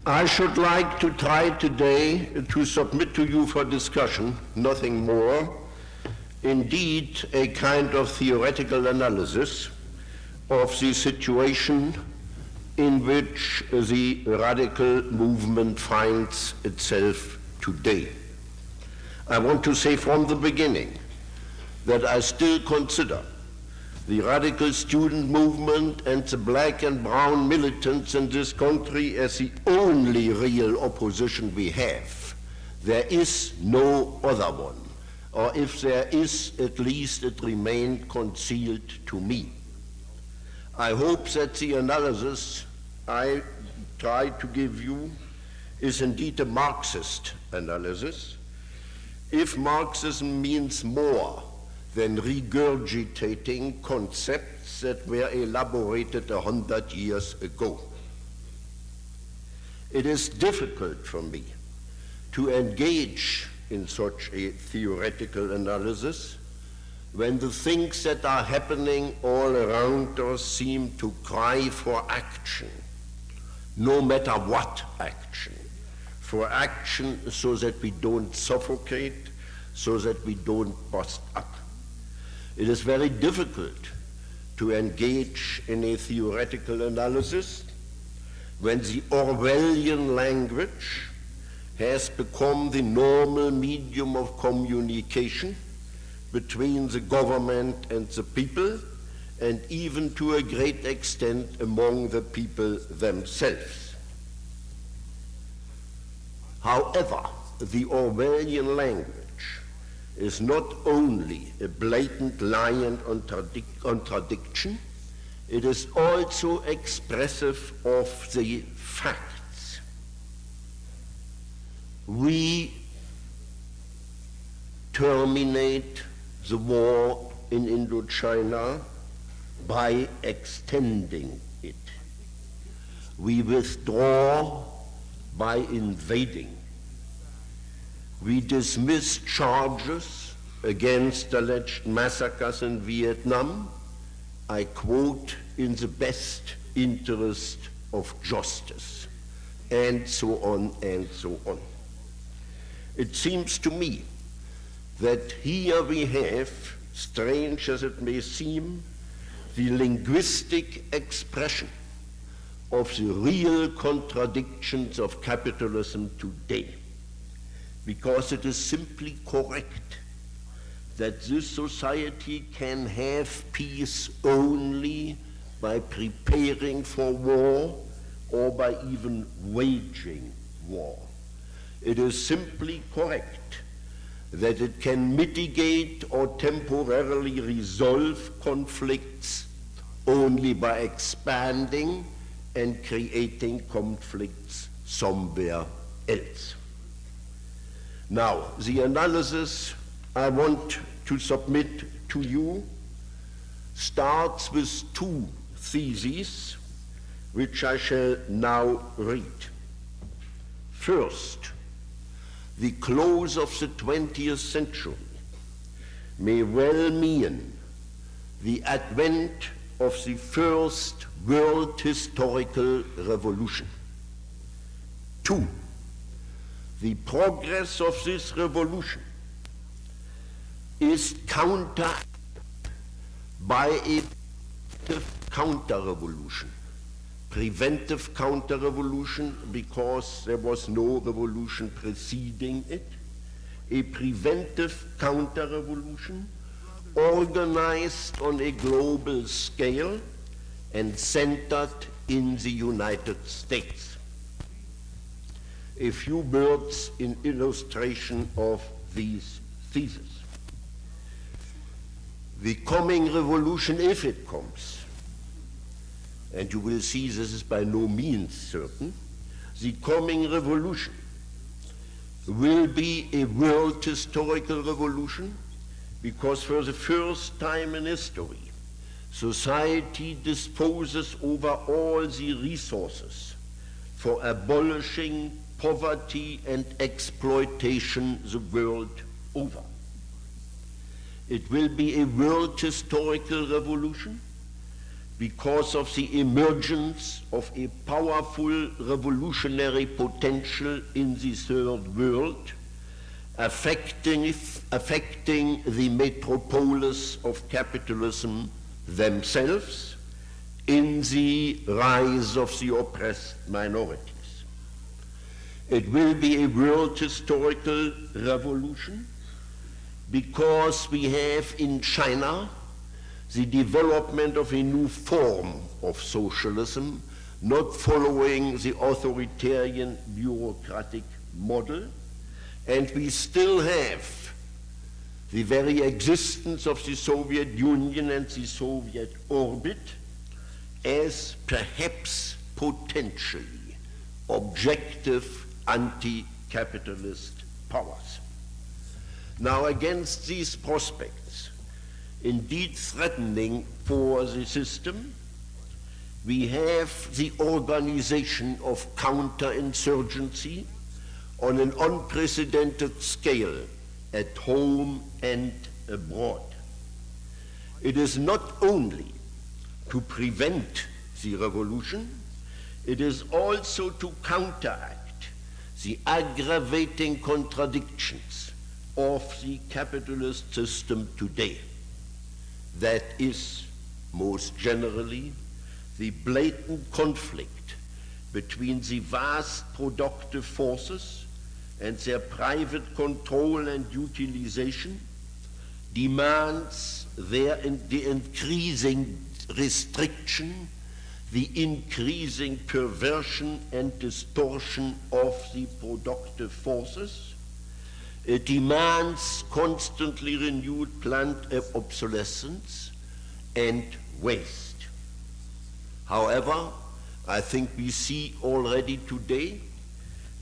I should like to try today to submit to you for discussion, nothing more, indeed a kind of theoretical analysis of the situation in which the radical movement finds itself today. I want to say from the beginning that I still consider the radical student movement and the black and brown militants in this country as the only real opposition we have. There is no other one, or if there is, at least it remained concealed to me. I hope that the analysis I try to give you is indeed a Marxist analysis, if Marxism means more than regurgitating concepts that were elaborated 100 years ago. It is difficult for me to engage in such a theoretical analysis when the things that are happening all around us seem to cry for action, no matter what action, for action so that we don't suffocate, so that we don't bust up. It is very difficult to engage in a theoretical analysis when the Orwellian language has become the normal medium of communication between the government and the people, and even to a great extent among the people themselves. However, the Orwellian language is not only a blatant lie and contradiction, it is also expressive of the facts. We terminate the war in Indochina by extending it. We withdraw by invading. We dismiss charges against alleged massacres in Vietnam, I quote, in the best interest of justice, and so on and so on. It seems to me that here we have, strange as it may seem, the linguistic expression of the real contradictions of capitalism today. Because it is simply correct that this society can have peace only by preparing for war or by even waging war. It is simply correct that it can mitigate or temporarily resolve conflicts only by expanding and creating conflicts somewhere else. Now, the analysis I want to submit to you starts with two theses, which I shall now read. First, the close of the 20th century may well mean the advent of the first world historical revolution. Two, the progress of this revolution is countered by a counter-revolution. Preventive counter-revolution because there was no revolution preceding it. A preventive counter-revolution organized on a global scale and centered in the United States. A few words in illustration of these theses. The coming revolution, if it comes, and you will see this is by no means certain, the coming revolution will be a world historical revolution because for the first time in history, society disposes over all the resources for abolishing poverty and exploitation the world over. It will be a world historical revolution because of the emergence of a powerful revolutionary potential in the third world, affecting the metropolis of capitalism themselves in the rise of the oppressed minorities. It will be a world historical revolution because we have in China the development of a new form of socialism, not following the authoritarian bureaucratic model, and we still have the very existence of the Soviet Union and the Soviet orbit as perhaps potentially objective anti-capitalist powers. Now, against these prospects, indeed threatening for the system, we have the organization of counterinsurgency on an unprecedented scale at home and abroad. It is not only to prevent the revolution, it is also to counteract the aggravating contradictions of the capitalist system today. That is, most generally, the blatant conflict between the vast productive forces and their private control and utilization demands the increasing restriction, the increasing perversion and distortion of the productive forces. It demands constantly renewed plant obsolescence and waste. However, I think we see already today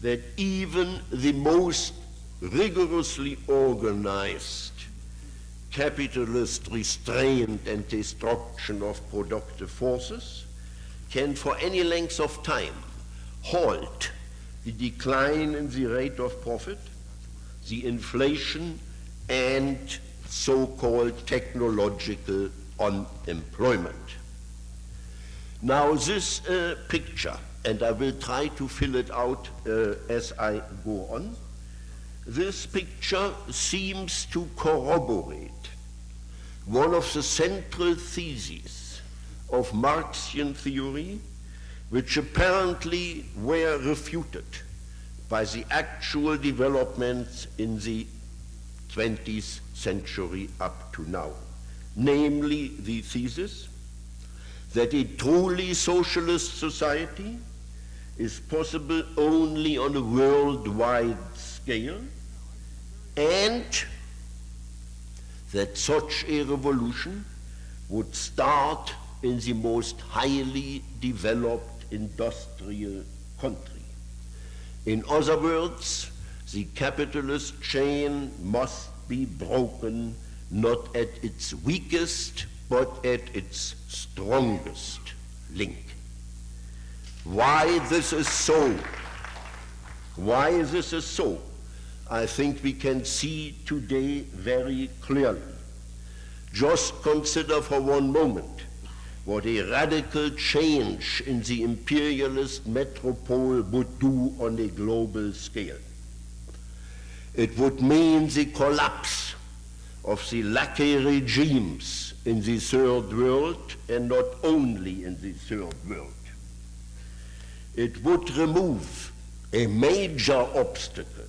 that even the most rigorously organized capitalist restraint and destruction of productive forces can for any length of time halt the decline in the rate of profit, the inflation, and so-called technological unemployment. Now this picture, and I will try to fill it out as I go on, this picture seems to corroborate one of the central theses of Marxian theory, which apparently were refuted by the actual developments in the 20th century up to now, namely the thesis that a truly socialist society is possible only on a worldwide scale, and that such a revolution would start in the most highly developed industrial country. In other words, the capitalist chain must be broken not at its weakest, but at its strongest link. Why this is so? Why this is so? I think we can see today very clearly. Just consider for one moment what a radical change in the imperialist metropole would do on a global scale. It would mean the collapse of the lackey regimes in the third world, and not only in the third world. It would remove a major obstacle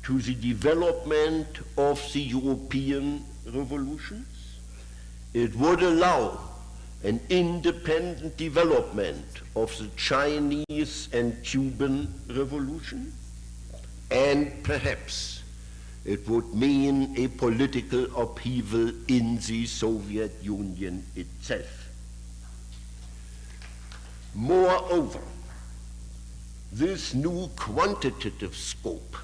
to the development of the European revolutions. It would allow an independent development of the Chinese and Cuban revolution, and perhaps it would mean a political upheaval in the Soviet Union itself. Moreover, this new quantitative scope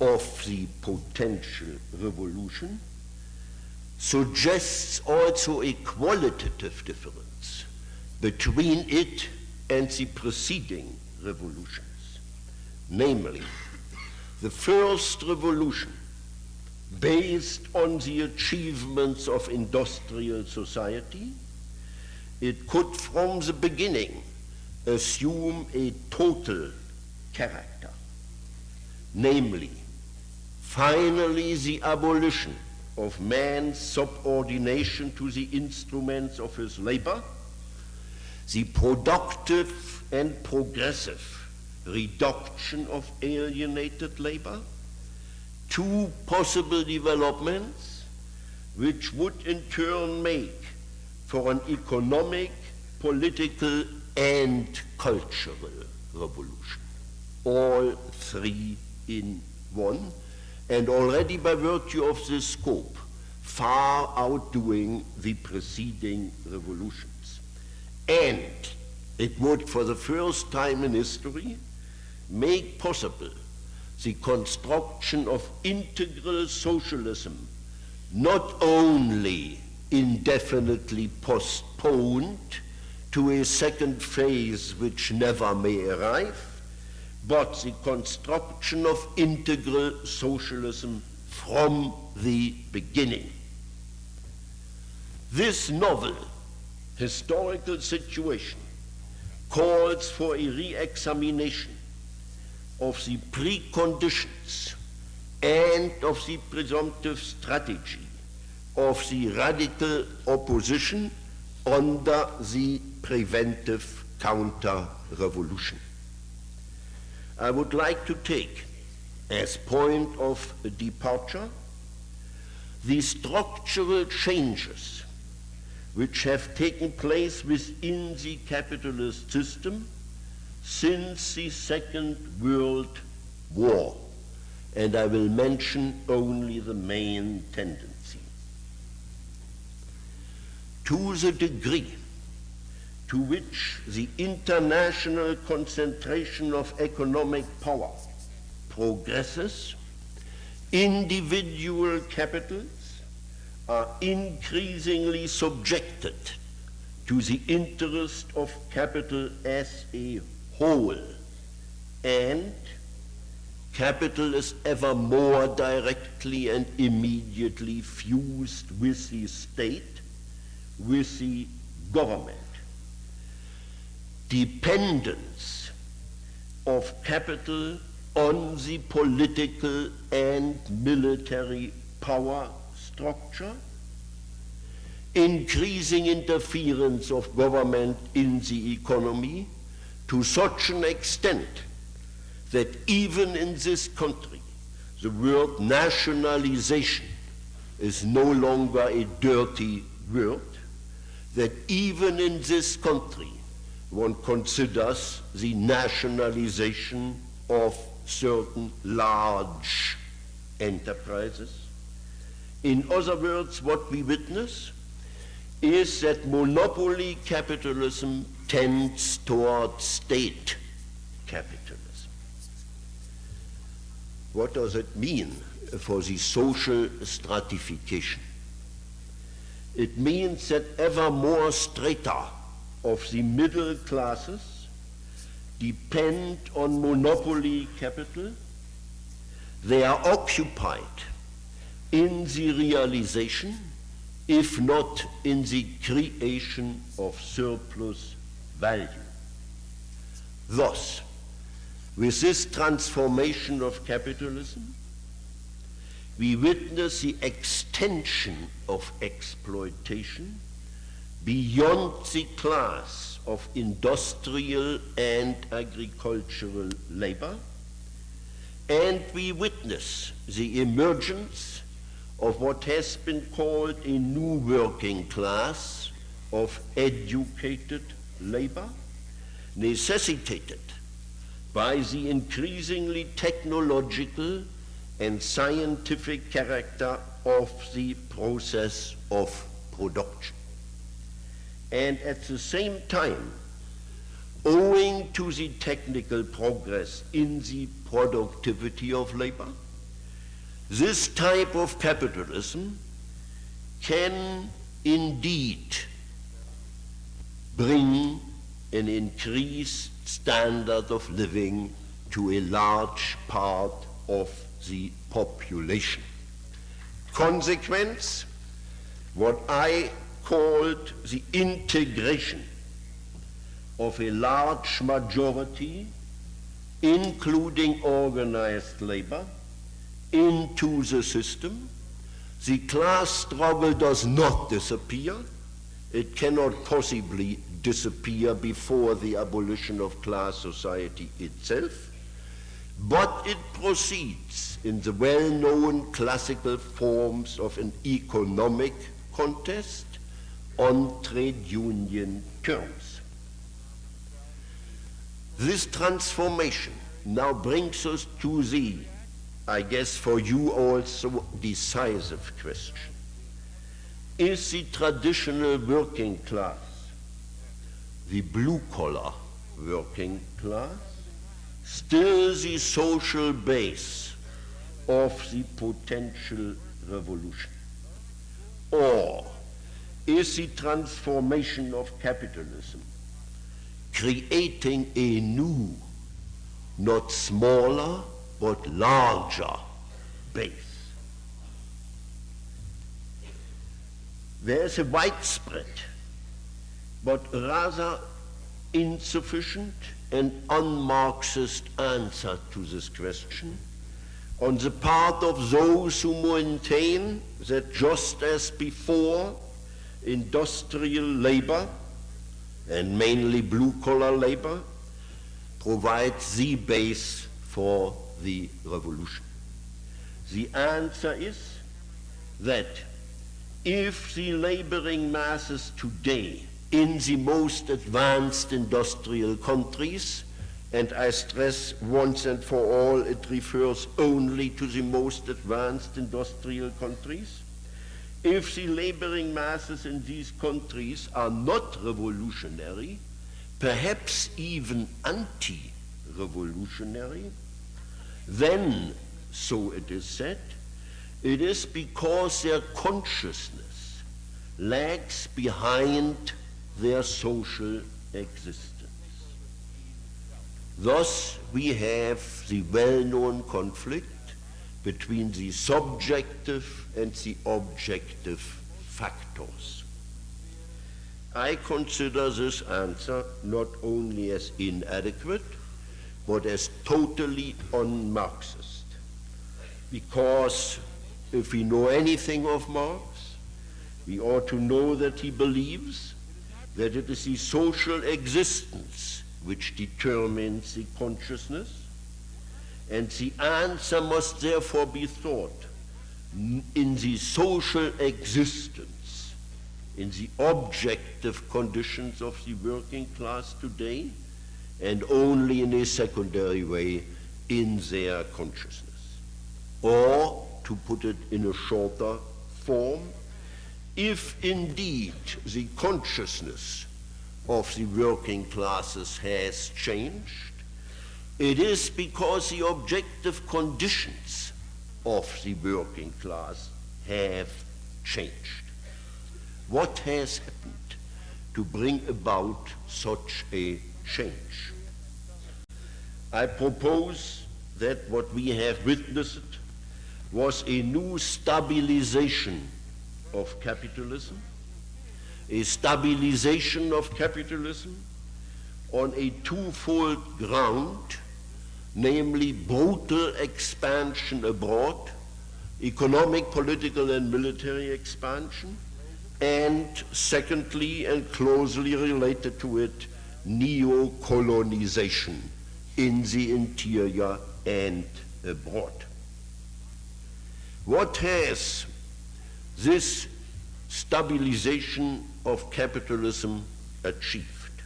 of the potential revolution suggests also a qualitative difference between it and the preceding revolutions. Namely, the first revolution, based on the achievements of industrial society, it could from the beginning assume a total character, namely, finally the abolition of man's subordination to the instruments of his labor, the productive and progressive reduction of alienated labor, two possible developments which would in turn make for an economic, political, and cultural revolution. All three in one, and already by virtue of this scope, far outdoing the preceding revolutions. And it would, for the first time in history, make possible the construction of integral socialism, not only indefinitely postponed to a second phase which never may arrive, but the construction of integral socialism from the beginning. This novel historical situation calls for a re-examination of the preconditions and of the presumptive strategy of the radical opposition under the preventive counter-revolution. I would like to take as point of departure the structural changes which have taken place within the capitalist system since the Second World War, and I will mention only the main tendency. To the degree to which the international concentration of economic power progresses, individual capitals are increasingly subjected to the interest of capital as a whole, and capital is ever more directly and immediately fused with the state, with the government. Dependence of capital on the political and military power structure, increasing interference of government in the economy to such an extent that even in this country the word nationalization is no longer a dirty word, that even in this country one considers the nationalization of certain large enterprises. In other words, what we witness is that monopoly capitalism tends toward state capitalism. What does it mean for the social stratification? It means that ever more strata of the middle classes depend on monopoly capital. They are occupied in the realization, if not in the creation of surplus value. Thus, with this transformation of capitalism, we witness the extension of exploitation beyond the class of industrial and agricultural labor, and we witness the emergence of what has been called a new working class of educated labor, necessitated by the increasingly technological and scientific character of the process of production. And at the same time, owing to the technical progress in the productivity of labor, this type of capitalism can indeed bring an increased standard of living to a large part of the population. Consequence, what I called the integration of a large majority, including organized labor, into the system. The class struggle does not disappear. It cannot possibly disappear before the abolition of class society itself, but it proceeds in the well-known classical forms of an economic contest on trade union terms. This transformation now brings us to the, I guess for you also, decisive question. Is the traditional working class, the blue-collar working class, still the social base of the potential revolution? Or is the transformation of capitalism creating a new, not smaller, but larger base? There is a widespread, but rather insufficient and un-Marxist answer to this question on the part of those who maintain that just as before, industrial labor, and mainly blue-collar labor, provides the base for the revolution. The answer is that if the laboring masses today in the most advanced industrial countries, and I stress once and for all it refers only to the most advanced industrial countries, if the laboring masses in these countries are not revolutionary, perhaps even anti-revolutionary, then, so it is said, it is because their consciousness lags behind their social existence. Thus, we have the well-known conflict between the subjective and the objective factors. I consider this answer not only as inadequate, but as totally un-Marxist. Because if we know anything of Marx, we ought to know that he believes that it is the social existence which determines the consciousness, and the answer must therefore be thought in the social existence, in the objective conditions of the working class today, and only in a secondary way in their consciousness. Or, to put it in a shorter form, if indeed the consciousness of the working classes has changed, it is because the objective conditions of the working class have changed. What has happened to bring about such a change? I propose that what we have witnessed was a new stabilization of capitalism, a stabilization of capitalism on a twofold ground, namely brutal expansion abroad, economic, political, and military expansion, and secondly, and closely related to it, neo-colonization in the interior and abroad. What has this stabilization of capitalism achieved?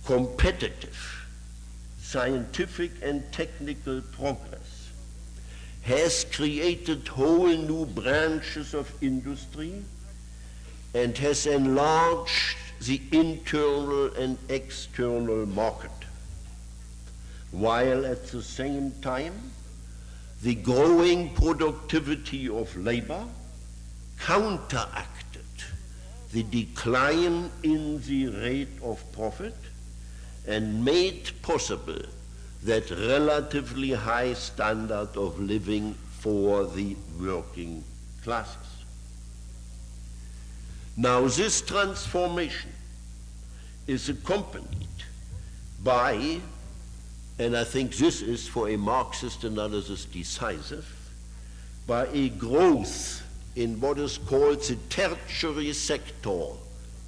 Competitive, scientific and technical progress has created whole new branches of industry and has enlarged the internal and external market, while at the same time the growing productivity of labor counteracted the decline in the rate of profit and made possible that relatively high standard of living for the working classes. Now this transformation is accompanied by, and I think this is for a Marxist analysis decisive, by a growth in what is called the tertiary sector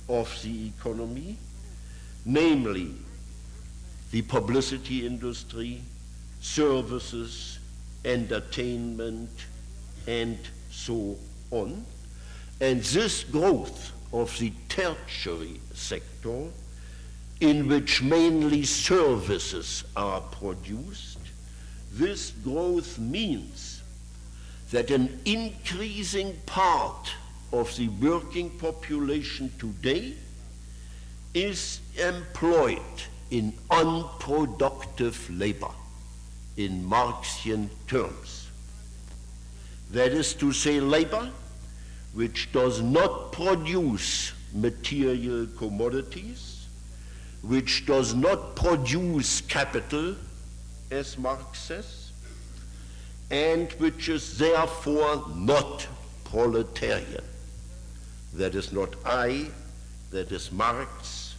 of the economy, namely the publicity industry, services, entertainment, and so on. And this growth of the tertiary sector, in which mainly services are produced, this growth means that an increasing part of the working population today is employed in unproductive labor, in Marxian terms. That is to say, labor which does not produce material commodities, which does not produce capital, as Marx says, and which is therefore not proletarian. That is not I, that is Marx,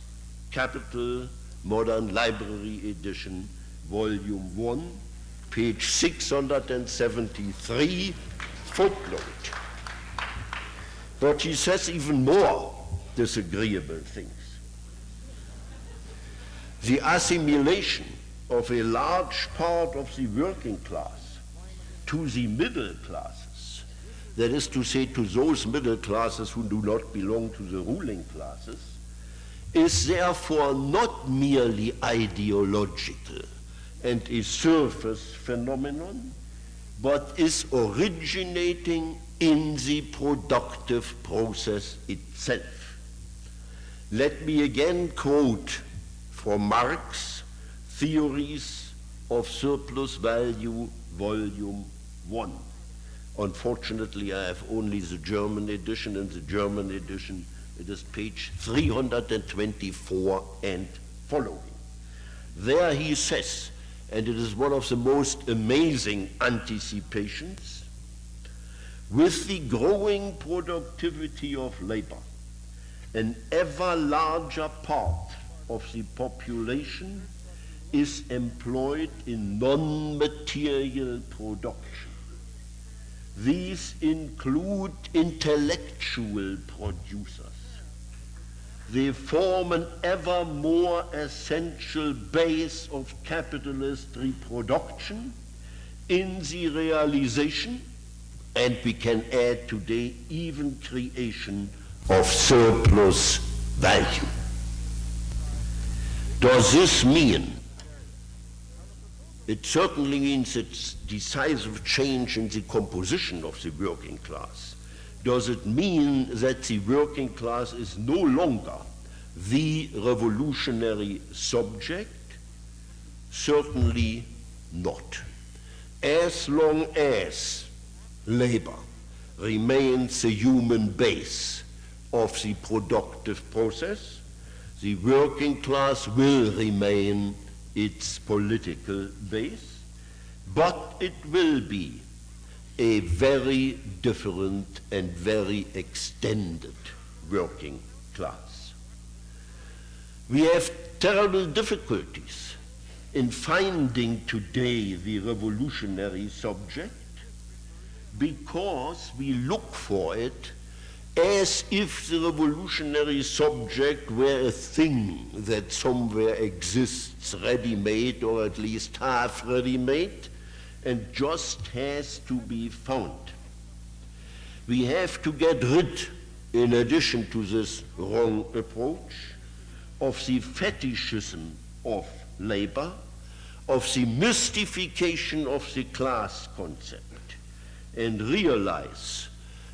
Capital, Modern Library Edition, Volume 1, page 673, footnote. But he says even more disagreeable things. The assimilation of a large part of the working class to the middle classes, that is to say, to those middle classes who do not belong to the ruling classes, is therefore not merely ideological and a surface phenomenon, but is originating in the productive process itself. Let me again quote from Marx, Theories of Surplus Value, Volume 1. Unfortunately, I have only the German edition. In the German edition, it is page 324 and following. There he says, and it is one of the most amazing anticipations, with the growing productivity of labor, an ever larger part of the population is employed in non-material production. These include intellectual producers. They form an ever more essential base of capitalist reproduction in the realization, and we can add today even creation of surplus value. Does this mean? It certainly means it's decisive change in the composition of the working class. Does it mean that the working class is no longer the revolutionary subject? Certainly not. As long as labor remains the human base of the productive process, the working class will remain its political base, but it will be a very different and very extended working class. We have terrible difficulties in finding today the revolutionary subject because we look for it as if the revolutionary subject were a thing that somewhere exists ready-made, or at least half ready-made, and just has to be found. We have to get rid, in addition to this wrong approach, of the fetishism of labor, of the mystification of the class concept, and realize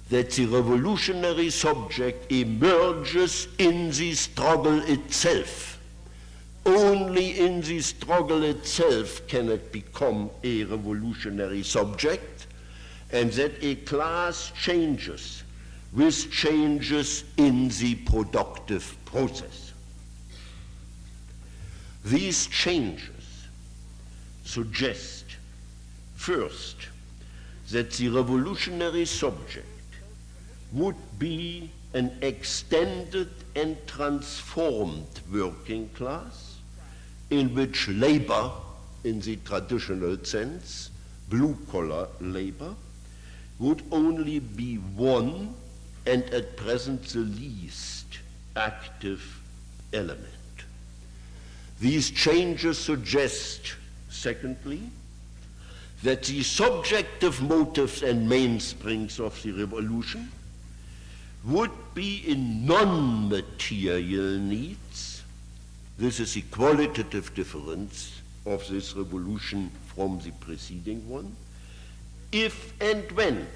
that the revolutionary subject emerges in the struggle itself. Only in the struggle itself can it become a revolutionary subject, and that a class changes with changes in the productive process. These changes suggest, first, that the revolutionary subject would be an extended and transformed working class in which labor, in the traditional sense, blue-collar labor, would only be one and at present the least active element. These changes suggest, secondly, that the subjective motives and mainsprings of the revolution would be in non-material needs. This is the qualitative difference of this revolution from the preceding one, if and when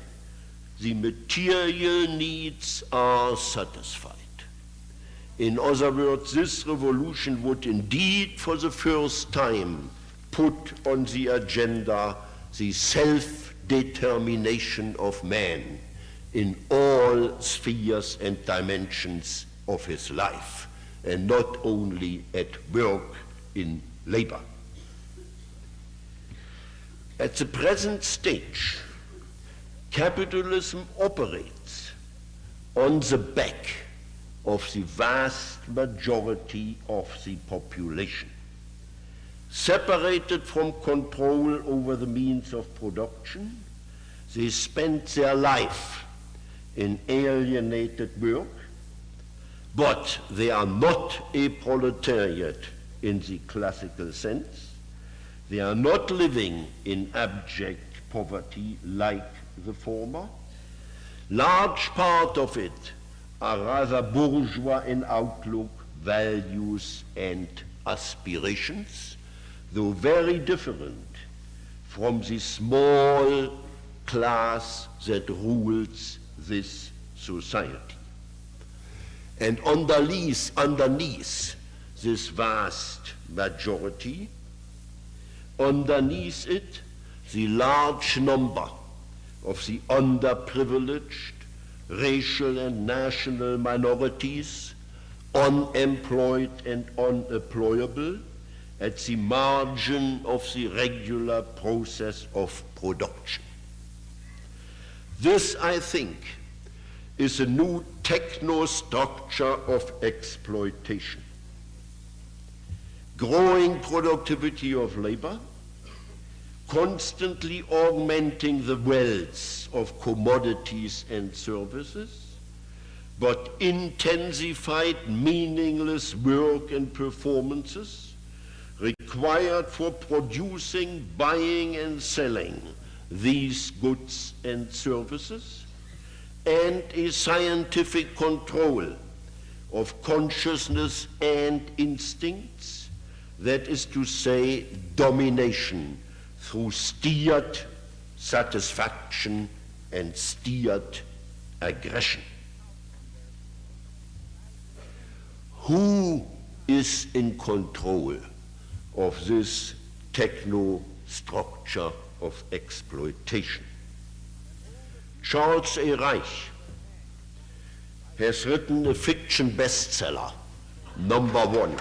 the material needs are satisfied. In other words, this revolution would indeed for the first time put on the agenda the self-determination of man in all spheres and dimensions of his life, and not only at work in labor. At the present stage, capitalism operates on the back of the vast majority of the population, separated from control over the means of production. They spend their life in alienated work, but they are not a proletariat in the classical sense. They are not living in abject poverty like the former. Large part of it are rather bourgeois in outlook, values, and aspirations, though very different from the small class that rules this society. And underneath this vast majority, underneath it, the large number of the underprivileged, racial and national minorities, unemployed and unemployable, at the margin of the regular process of production. This, I think, is a new techno-structure of exploitation. Growing productivity of labor, constantly augmenting the wealth of commodities and services, but intensified meaningless work and performances required for producing, buying, and selling these goods and services, and a scientific control of consciousness and instincts, that is to say, domination through steered satisfaction and steered aggression. Who is in control of this techno-structure of exploitation? Charles A. Reich has written a fiction bestseller, #1,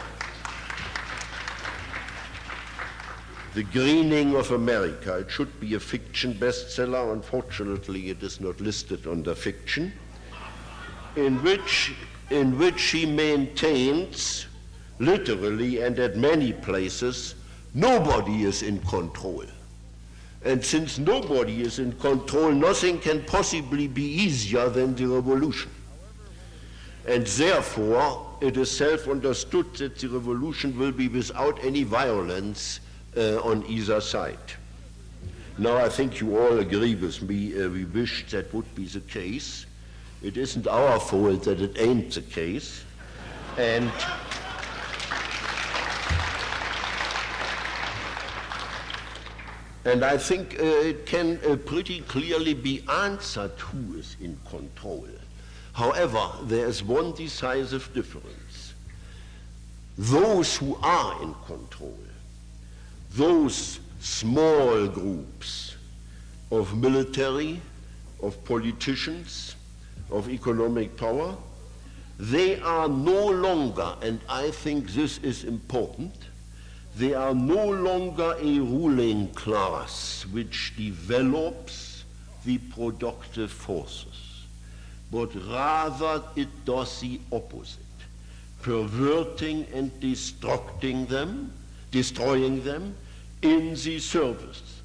The Greening of America. It should be a fiction bestseller. Unfortunately, it is not listed under fiction, in which he maintains, literally and at many places, nobody is in control. And since nobody is in control, nothing can possibly be easier than the revolution. And therefore, it is self-understood that the revolution will be without any violence on either side. Now, I think you all agree with me. We wish that would be the case. It isn't our fault that it ain't the case. And I think it can pretty clearly be answered who is in control. However, there is one decisive difference. Those who are in control, those small groups of military, of politicians, of economic power, they are no longer, and I think this is important, they are no longer a ruling class which develops the productive forces, but rather it does the opposite, perverting and destroying them in the service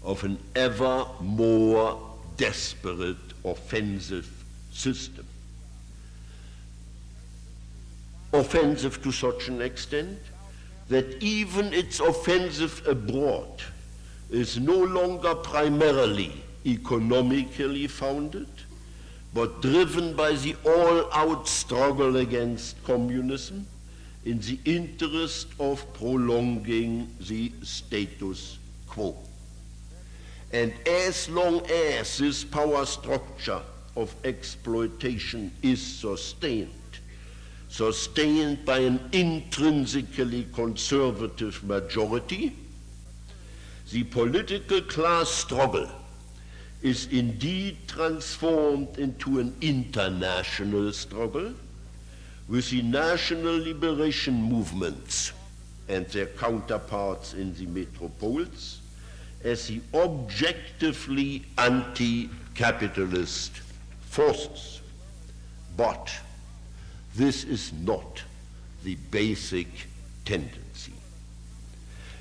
of an ever more desperate offensive system. Offensive to such an extent that even its offensive abroad is no longer primarily economically founded, but driven by the all-out struggle against communism in the interest of prolonging the status quo. And as long as this power structure of exploitation is sustained by an intrinsically conservative majority, the political class struggle is indeed transformed into an international struggle with the national liberation movements and their counterparts in the metropoles as the objectively anti-capitalist forces. But this is not the basic tendency.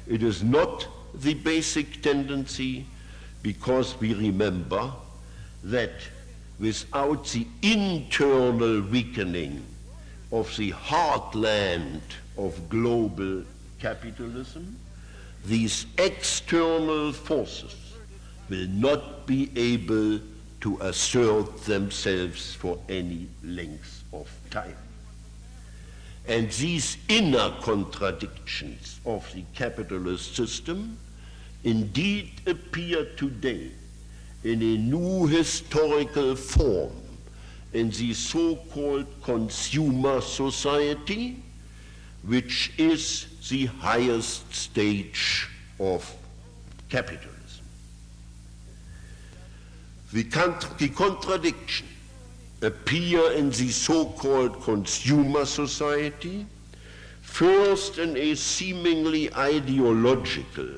It is not the basic tendency because we remember that without the internal weakening of the heartland of global capitalism, these external forces will not be able to assert themselves for any length of time. And these inner contradictions of the capitalist system indeed appear today in a new historical form in the so-called consumer society, which is the highest stage of capitalism. The contradiction appear in the so-called consumer society, first in a seemingly ideological,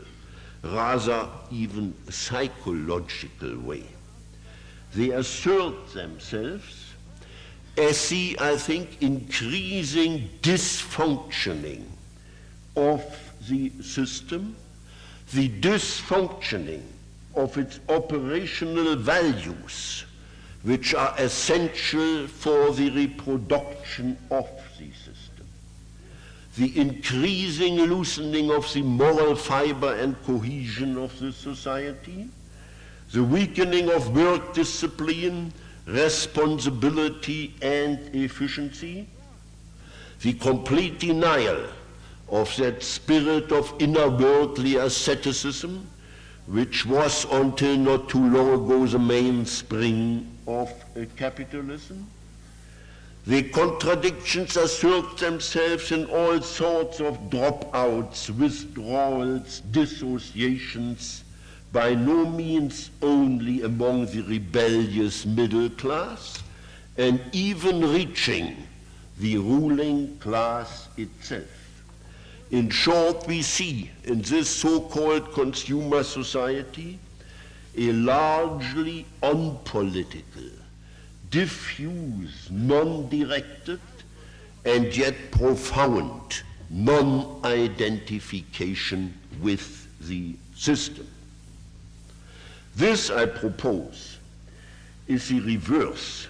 rather even psychological way. They assert themselves as the, I think, increasing dysfunctioning of the system, the dysfunctioning of its operational values, which are essential for the reproduction of the system, the increasing loosening of the moral fiber and cohesion of the society, the weakening of work discipline, responsibility, and efficiency, the complete denial of that spirit of inner worldly asceticism, which was until not too long ago the mainspring of capitalism. The contradictions assert themselves in all sorts of dropouts, withdrawals, dissociations, by no means only among the rebellious middle class, and even reaching the ruling class itself. In short, we see in this so-called consumer society a largely unpolitical, diffuse, non-directed, and yet profound non-identification with the system. This, I propose, is the reverse,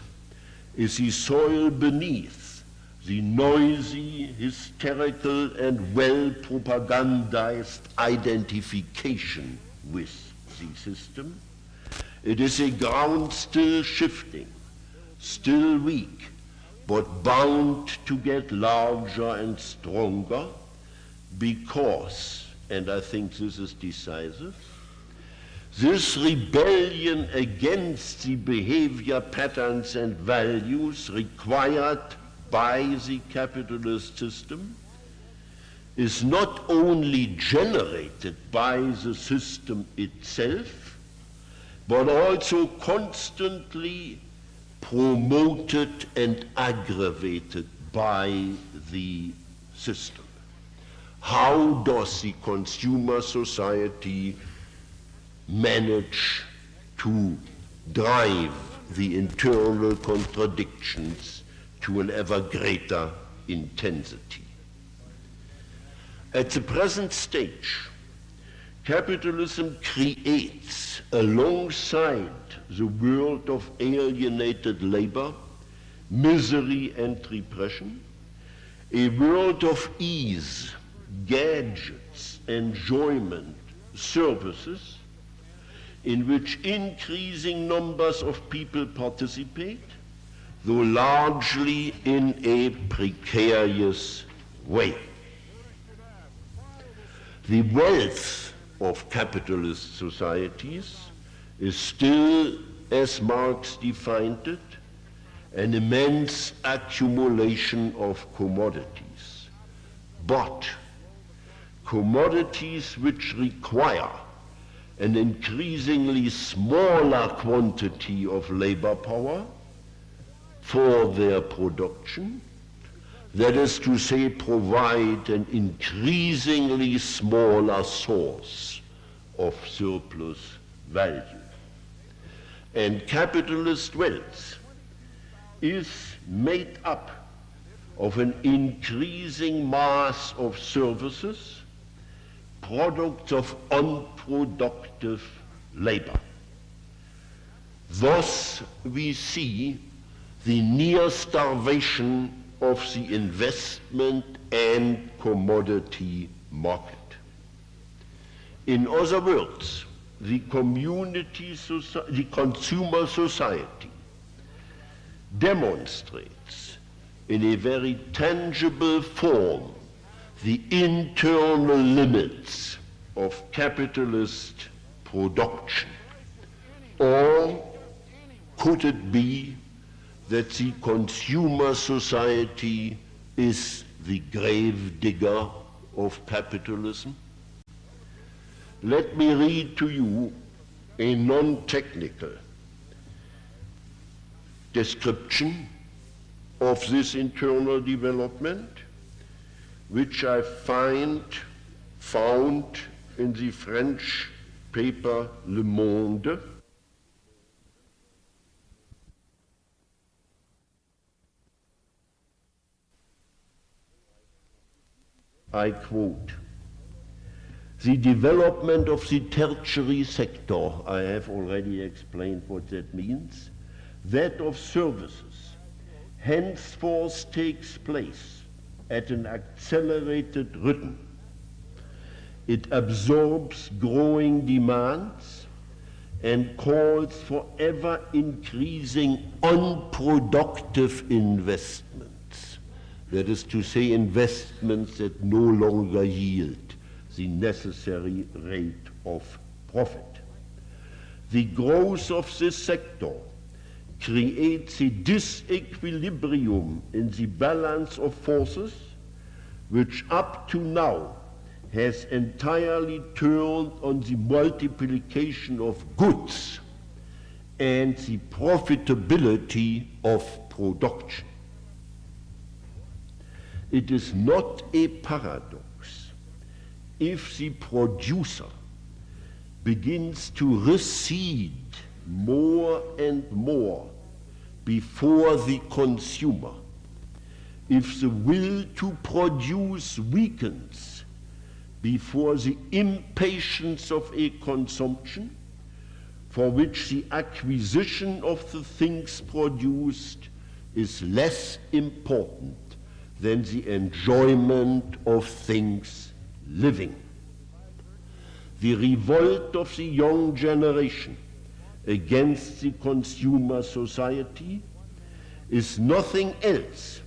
is the soil beneath the noisy, hysterical, and well-propagandized identification with the system. It is a ground still shifting, still weak, but bound to get larger and stronger because, and I think this is decisive, this rebellion against the behavior patterns and values required by the capitalist system is not only generated by the system itself, but also constantly promoted and aggravated by the system. How does the consumer society manage to drive the internal contradictions to an ever greater intensity. At the present stage, capitalism creates, alongside the world of alienated labor, misery and repression, a world of ease, gadgets, enjoyment, services, in which increasing numbers of people participate, though largely in a precarious way. The wealth of capitalist societies is still, as Marx defined it, an immense accumulation of commodities, but commodities which require an increasingly smaller quantity of labor power for their production, that is to say, provide an increasingly smaller source of surplus value. And capitalist wealth is made up of an increasing mass of services, products of unproductive labor. Thus, we see the near starvation of the investment and commodity market. In other words, the consumer society demonstrates in a very tangible form the internal limits of capitalist production. Or could it be that the consumer society is the grave digger of capitalism? Let me read to you a non-technical description of this internal development, which I found in the French paper Le Monde. I quote, "The development of the tertiary sector," I have already explained what that means, "that of services, henceforth takes place at an accelerated rhythm. It absorbs growing demands and calls for ever increasing unproductive investments. That is to say, investments that no longer yield the necessary rate of profit. The growth of this sector creates a disequilibrium in the balance of forces, which up to now has entirely turned on the multiplication of goods and the profitability of production. It is not a paradox if the producer begins to recede more and more before the consumer, if the will to produce weakens before the impatience of a consumption for which the acquisition of the things produced is less important than the enjoyment of things living. The revolt of the young generation against the consumer society is nothing else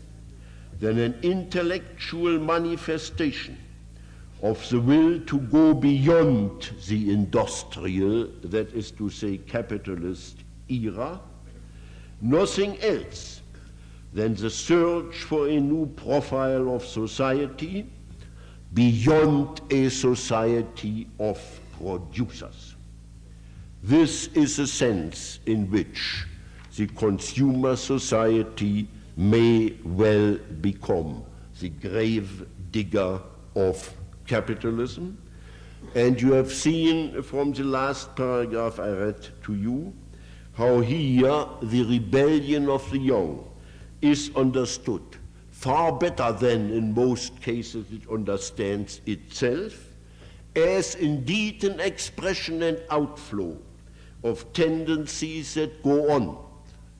than an intellectual manifestation of the will to go beyond the industrial, that is to say, capitalist era, nothing else than the search for a new profile of society beyond a society of producers. This is a sense in which the consumer society may well become the grave digger of capitalism. And you have seen from the last paragraph I read to you how here the rebellion of the young is understood far better than in most cases it understands itself, as indeed an expression and outflow of tendencies that go on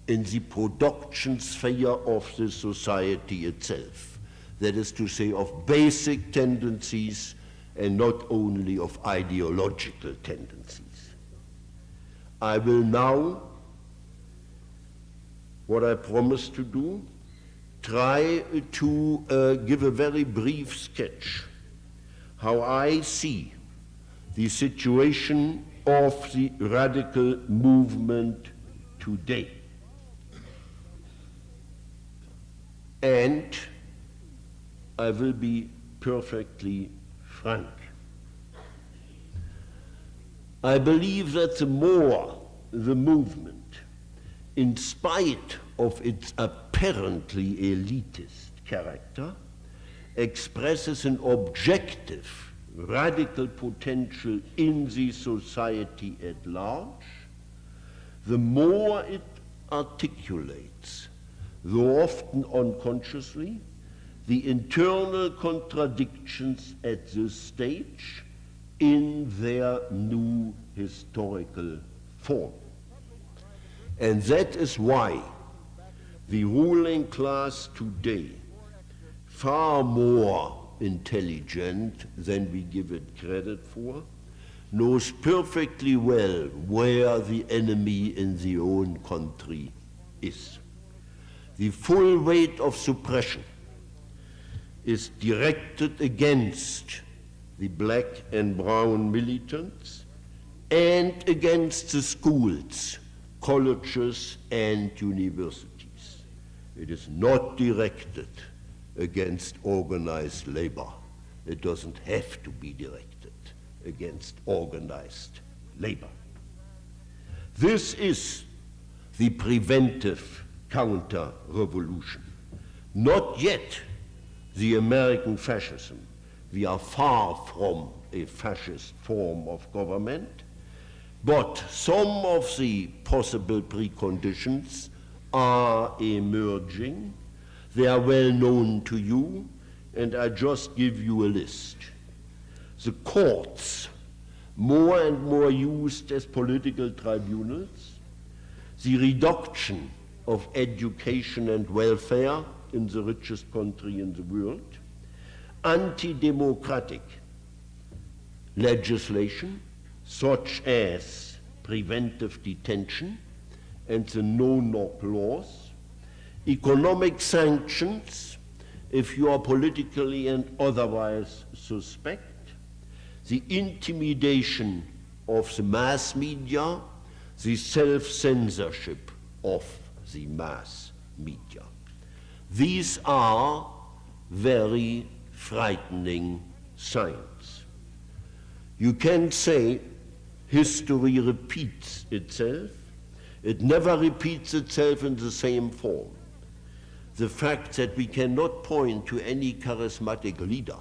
in the production sphere of the society itself. That is to say, of basic tendencies and not only of ideological tendencies. I will now, what I promised to do, try to give a very brief sketch how I see the situation of the radical movement today. And I will be perfectly frank. I believe that the more the movement, in spite of its apparently elitist character, expresses an objective, radical potential in the society at large, the more it articulates, though often unconsciously, the internal contradictions at this stage in their new historical form. And that is why the ruling class today, far more intelligent than we give it credit for, knows perfectly well where the enemy in their own country is. The full weight of suppression is directed against the black and brown militants and against the schools, colleges, and universities. It is not directed against organized labor. It doesn't have to be directed against organized labor. This is the preventive counter-revolution. Not yet the American fascism. We are far from a fascist form of government, but some of the possible preconditions are emerging. They are well known to you, and I just give you a list. The courts, more and more used as political tribunals, the reduction of education and welfare in the richest country in the world, anti-democratic legislation such as preventive detention and the no-knock laws, economic sanctions if you are politically and otherwise suspect, the intimidation of the mass media, the self-censorship of the mass media. These are very frightening signs. You can say history repeats itself. It never repeats itself in the same form. The fact that we cannot point to any charismatic leader,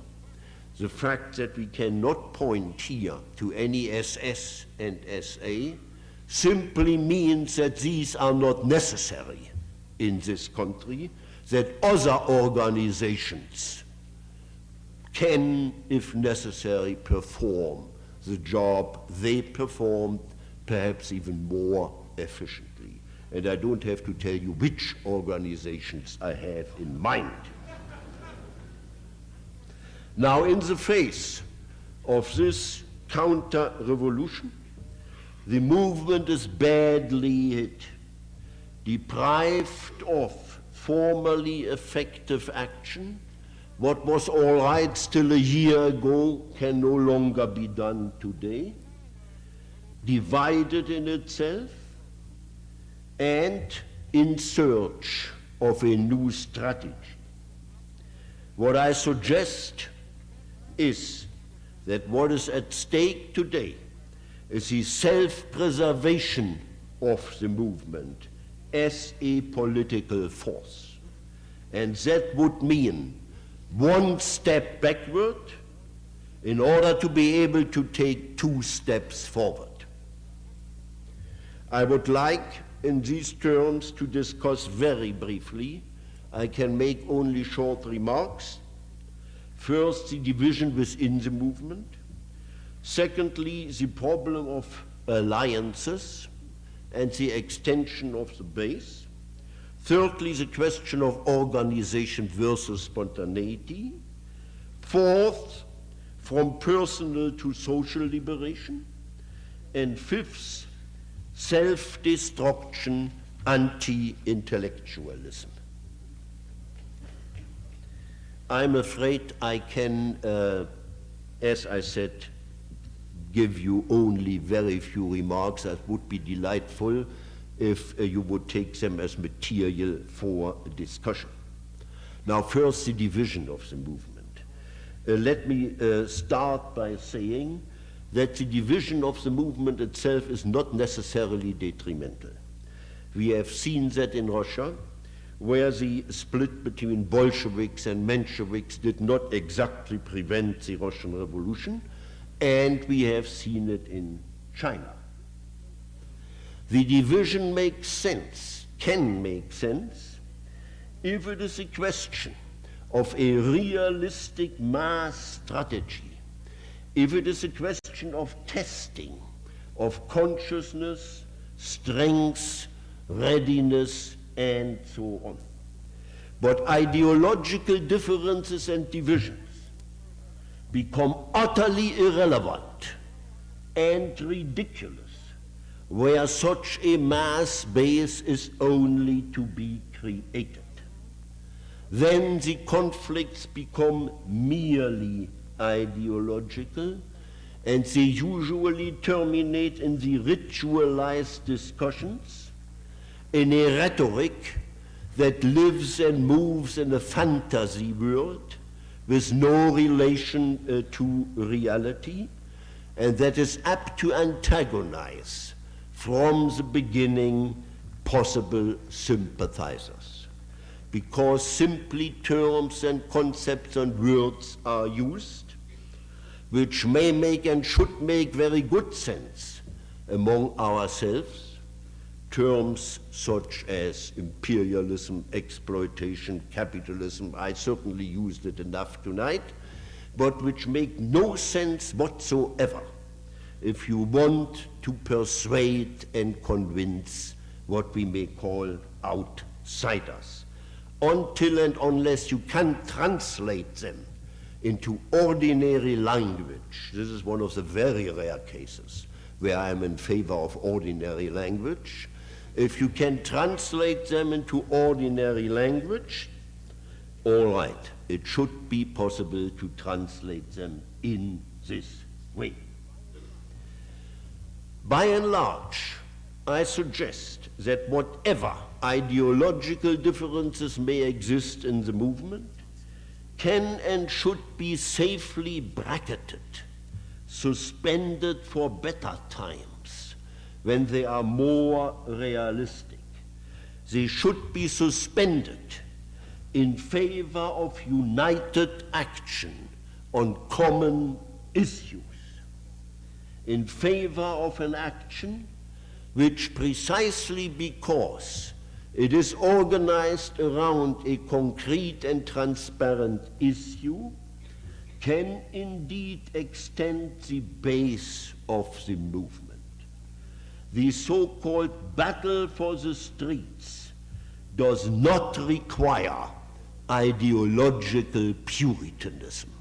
the fact that we cannot point here to any SS and SA simply means that these are not necessary in this country, that other organizations can, if necessary, perform the job they performed, perhaps even more efficiently. And I don't have to tell you which organizations I have in mind. Now, in the face of this counter-revolution, the movement is badly hit, deprived of formally effective action. What was all right still a year ago can no longer be done today, divided in itself, and in search of a new strategy. What I suggest is that what is at stake today is the self-preservation of the movement as a political force. And that would mean one step backward in order to be able to take 2 steps forward. I would like in these terms to discuss very briefly. I can make only short remarks. First, the division within the movement. Secondly, the problem of alliances and the extension of the base. Thirdly, the question of organization versus spontaneity. Fourth, from personal to social liberation. And fifth, self-destruction, anti-intellectualism. I'm afraid I can, as I said, give you only very few remarks. That would be delightful if you would take them as material for discussion. Now, first, the division of the movement. Let me start by saying that the division of the movement itself is not necessarily detrimental. We have seen that in Russia, where the split between Bolsheviks and Mensheviks did not exactly prevent the Russian Revolution, and we have seen it in China. The division makes sense, can make sense, if it is a question of a realistic mass strategy, if it is a question of testing of consciousness, strength, readiness, and so on. But ideological differences and divisions become utterly irrelevant and ridiculous where such a mass base is only to be created. Then the conflicts become merely ideological, and they usually terminate in the ritualized discussions, in a rhetoric that lives and moves in a fantasy world with no relation to reality, and that is apt to antagonize from the beginning possible sympathizers, because simply terms and concepts and words are used which may make and should make very good sense among ourselves, terms such as imperialism, exploitation, capitalism. I certainly used it enough tonight, but which make no sense whatsoever if you want to persuade and convince what we may call outsiders, until and unless you can translate them into ordinary language. This is one of the very rare cases where I am in favor of ordinary language. If you can translate them into ordinary language, all right, it should be possible to translate them in this way. By and large, I suggest that whatever ideological differences may exist in the movement can and should be safely bracketed, suspended for better times, when they are more realistic. They should be suspended in favor of united action on common issues, in favor of an action which, precisely because it is organized around a concrete and transparent issue, can indeed extend the base of the movement. The so-called battle for the streets does not require ideological Puritanism.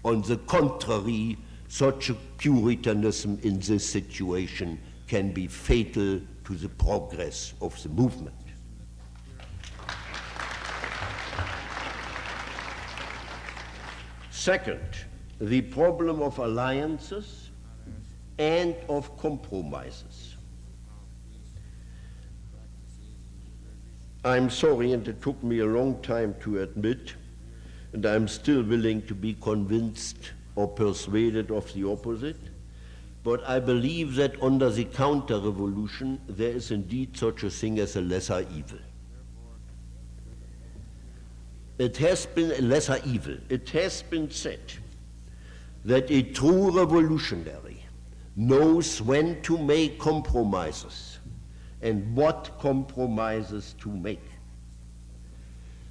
On the contrary, such a Puritanism in this situation can be fatal to the progress of the movement. Second, the problem of alliances and of compromises. I'm sorry, and it took me a long time to admit, and I'm still willing to be convinced or persuaded of the opposite, but I believe that under the counter-revolution there is indeed such a thing as a lesser evil. It has been a lesser evil. It has been said that a true revolutionary knows when to make compromises and what compromises to make.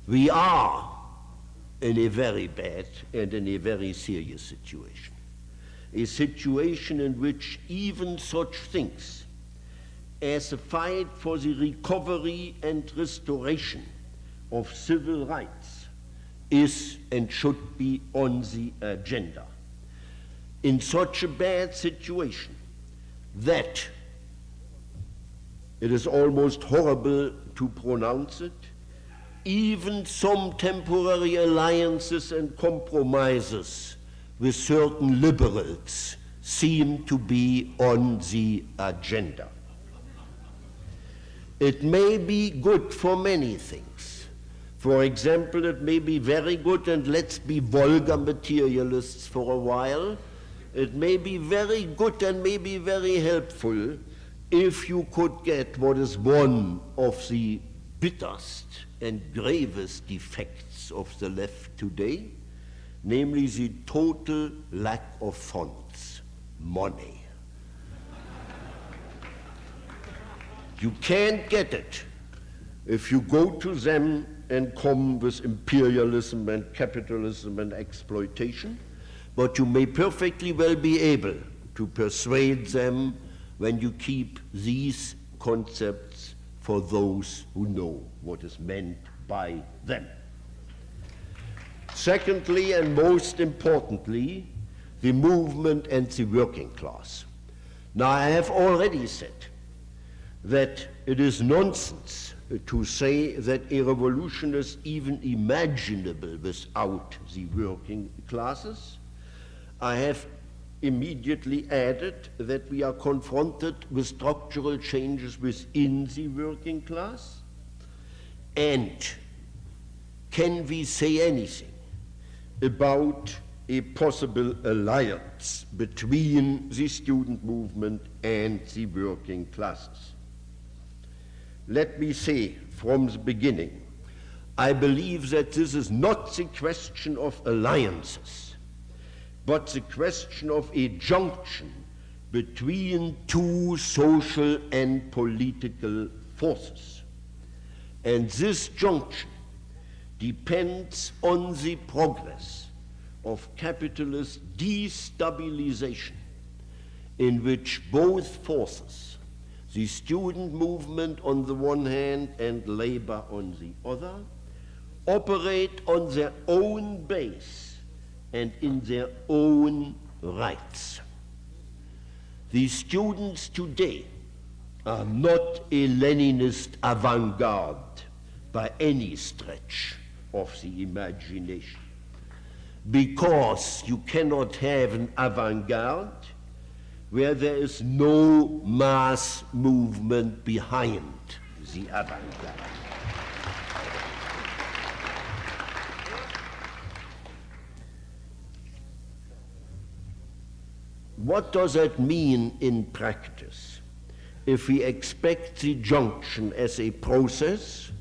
We are in a very bad and in a very serious situation. A situation in which even such things as a fight for the recovery and restoration of civil rights is and should be on the agenda. In such a bad situation that it is almost horrible to pronounce it, even some temporary alliances and compromises with certain liberals seem to be on the agenda. It may be good for many things. For example, it may be very good, and let's be vulgar materialists for a while, it may be very good and may be very helpful if you could get what is one of the bitterest and gravest defects of the left today, namely the total lack of funds, money. You can't get it if you go to them and come with imperialism and capitalism and exploitation, but you may perfectly well be able to persuade them when you keep these concepts for those who know what is meant by them. Secondly, and most importantly, the movement and the working class. Now, I have already said that it is nonsense to say that a revolution is even imaginable without the working classes. I have immediately added that we are confronted with structural changes within the working class. And can we say anything about a possible alliance between the student movement and the working classes? Let me say from the beginning, I believe that this is not the question of alliances, but the question of a junction between two social and political forces. And this junction depends on the progress of capitalist destabilization, in which both forces, the student movement on the one hand and labor on the other, operate on their own base and in their own rights. The students today are not a Leninist avant-garde by any stretch of the imagination, because you cannot have an avant-garde where there is no mass movement behind the avant-garde. What does that mean in practice? If we expect the junction as a process,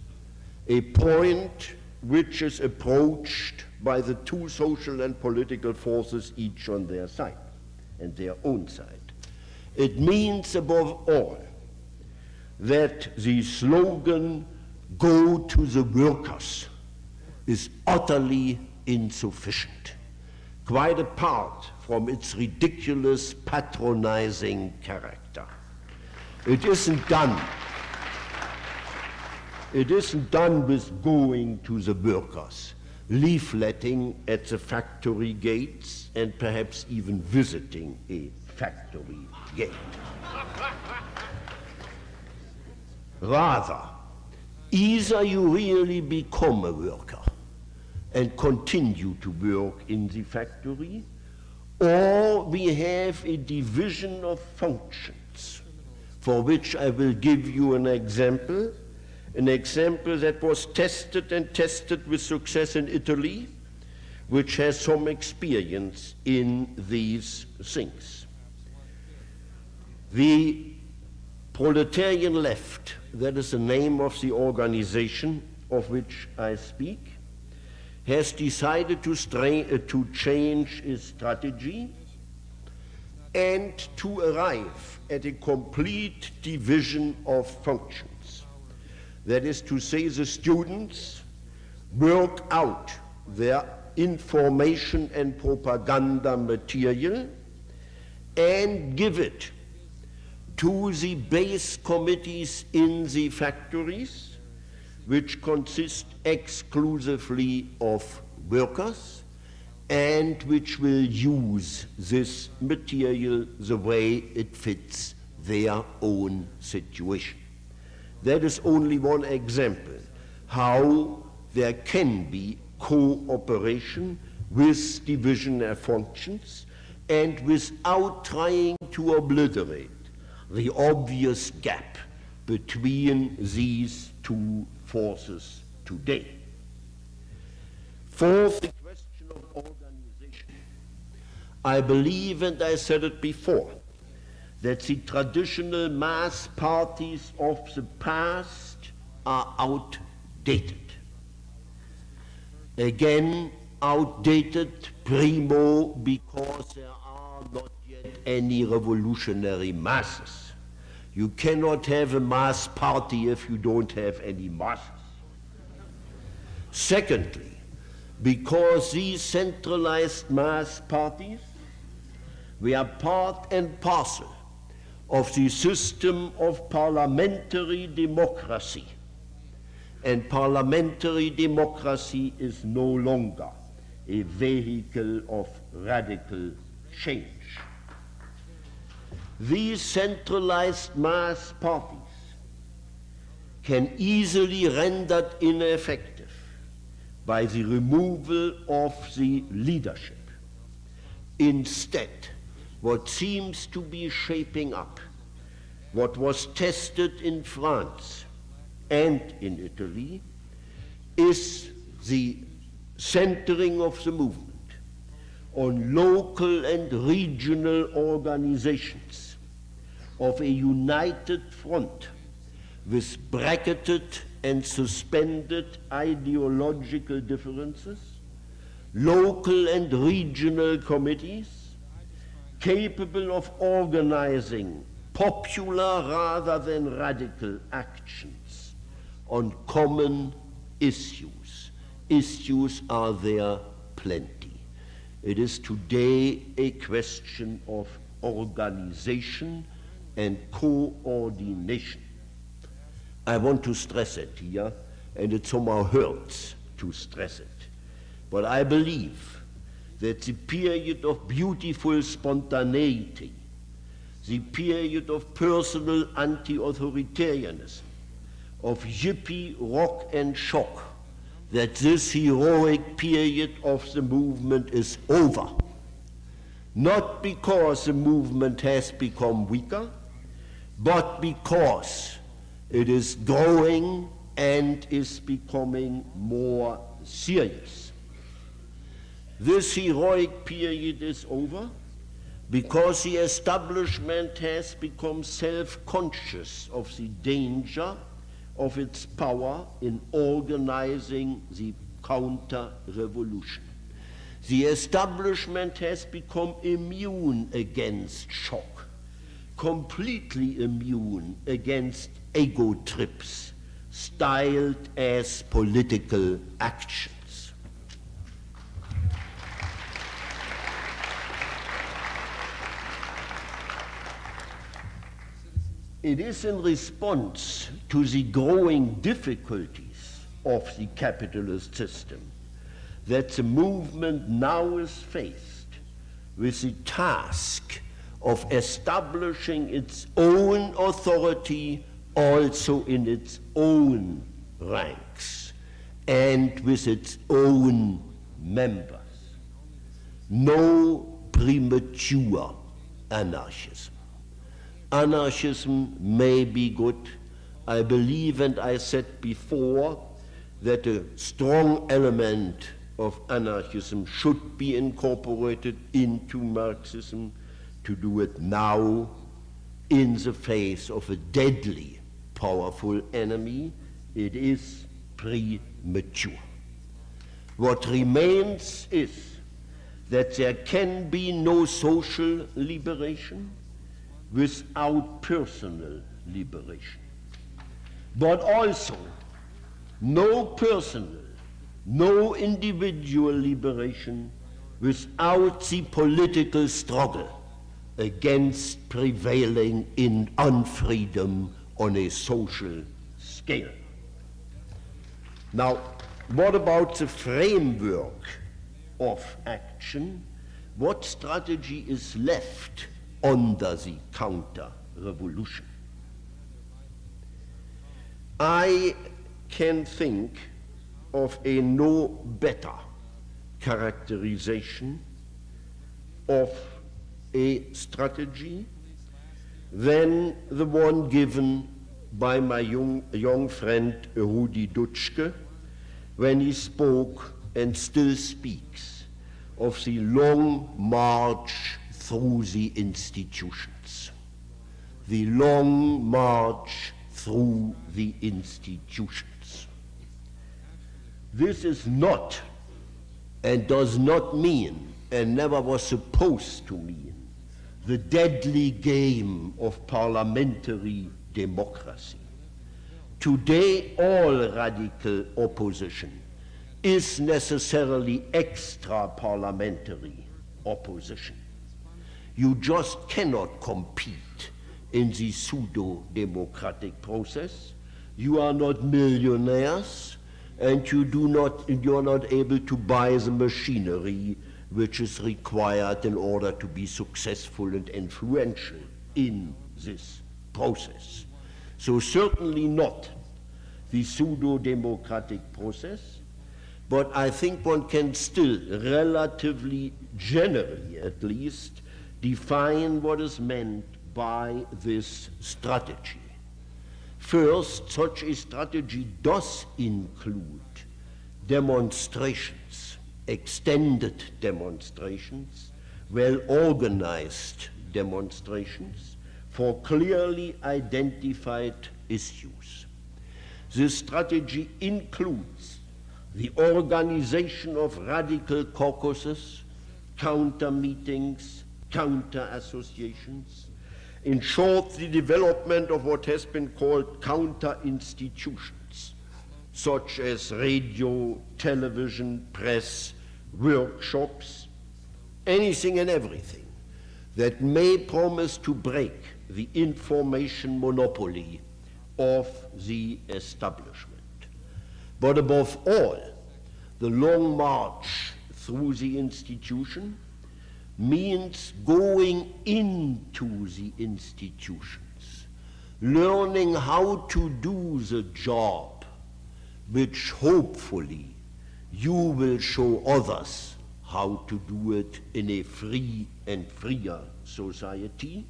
a point which is approached by the two social and political forces, each on their side and their own side, it means above all that the slogan, "Go to the workers," is utterly insufficient, quite apart from its ridiculous patronizing character. It isn't done. It isn't done with going to the workers, leafletting at the factory gates, and perhaps even visiting a factory gate. Rather, either you really become a worker and continue to work in the factory, or we have a division of functions, for which I will give you an example that was tested and tested with success in Italy, which has some experience in these things. The proletarian left, that is the name of the organization of which I speak, has decided to change its strategy and to arrive at a complete division of functions. That is to say, the students work out their information and propaganda material and give it to the base committees in the factories, which consist exclusively of workers and which will use this material the way it fits their own situation. That is only one example how there can be cooperation with division of functions and without trying to obliterate the obvious gap between these two forces today. Fourth, the question of organization. I believe, and I said it before, that the traditional mass parties of the past are outdated. Again, outdated, primo, because there are not yet any revolutionary masses. You cannot have a mass party if you don't have any masses. Secondly, because these centralized mass parties were part and parcel of the system of parliamentary democracy. And parliamentary democracy is no longer a vehicle of radical change. These centralized mass parties can easily rendered ineffective by the removal of the leadership. Instead, what seems to be shaping up, what was tested in France and in Italy, is the centering of the movement on local and regional organizations of a united front with bracketed and suspended ideological differences, local and regional committees capable of organizing popular rather than radical actions on common issues. Issues are there plenty. It is today a question of organization and coordination. I want to stress it here, and it somehow hurts to stress it. But I believe that the period of beautiful spontaneity, the period of personal anti-authoritarianism, of hippie rock and shock, that this heroic period of the movement is over. Not because the movement has become weaker, but because it is growing and is becoming more serious. This heroic period is over because the establishment has become self-conscious of the danger of its power in organizing the counter-revolution. The establishment has become immune against shock, completely immune against ego trips, styled as political actions. It is in response to the growing difficulties of the capitalist system that the movement now is faced with the task of establishing its own authority also in its own ranks and with its own members. No premature anarchism. Anarchism may be good. I believe, and I said before, that a strong element of anarchism should be incorporated into Marxism. To do it now in the face of a deadly, powerful enemy, it is premature. What remains is that there can be no social liberation without personal liberation, but also no personal, no individual liberation without the political struggle against prevailing in unfreedom on a social scale. Now, what about the framework of action? What strategy is left under the counter-revolution? I can think of a no better characterization of a strategy than the one given by my young friend Rudi Dutschke when he spoke and still speaks of the long march through the institutions. The long march through the institutions. This is not and does not mean, and never was supposed to mean, the deadly game of parliamentary democracy. Today, all radical opposition is necessarily extra-parliamentary opposition. You just cannot compete in the pseudo-democratic process. You are not millionaires, and you are not able to buy the machinery which is required in order to be successful and influential in this process. So certainly not the pseudo-democratic process, but I think one can still, relatively generally at least, define what is meant by this strategy. First, such a strategy does include demonstrations, extended demonstrations, well-organized demonstrations for clearly identified issues. This strategy includes the organization of radical caucuses, counter-meetings, counter-associations, in short, the development of what has been called counter-institutions, such as radio, television, press, workshops, anything and everything that may promise to break the information monopoly of the establishment. But above all, the long march through the institution means going into the institutions, learning how to do the job, which hopefully you will show others how to do it in a free and freer society,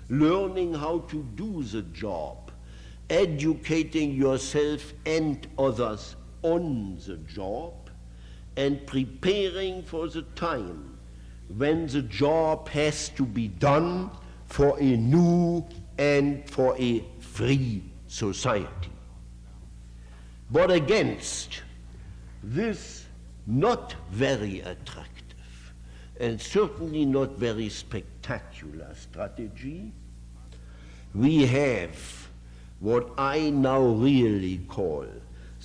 learning how to do the job, educating yourself and others on the job, and preparing for the time when the job has to be done for a new and for a free society. But against this not very attractive and certainly not very spectacular strategy, we have what I now really call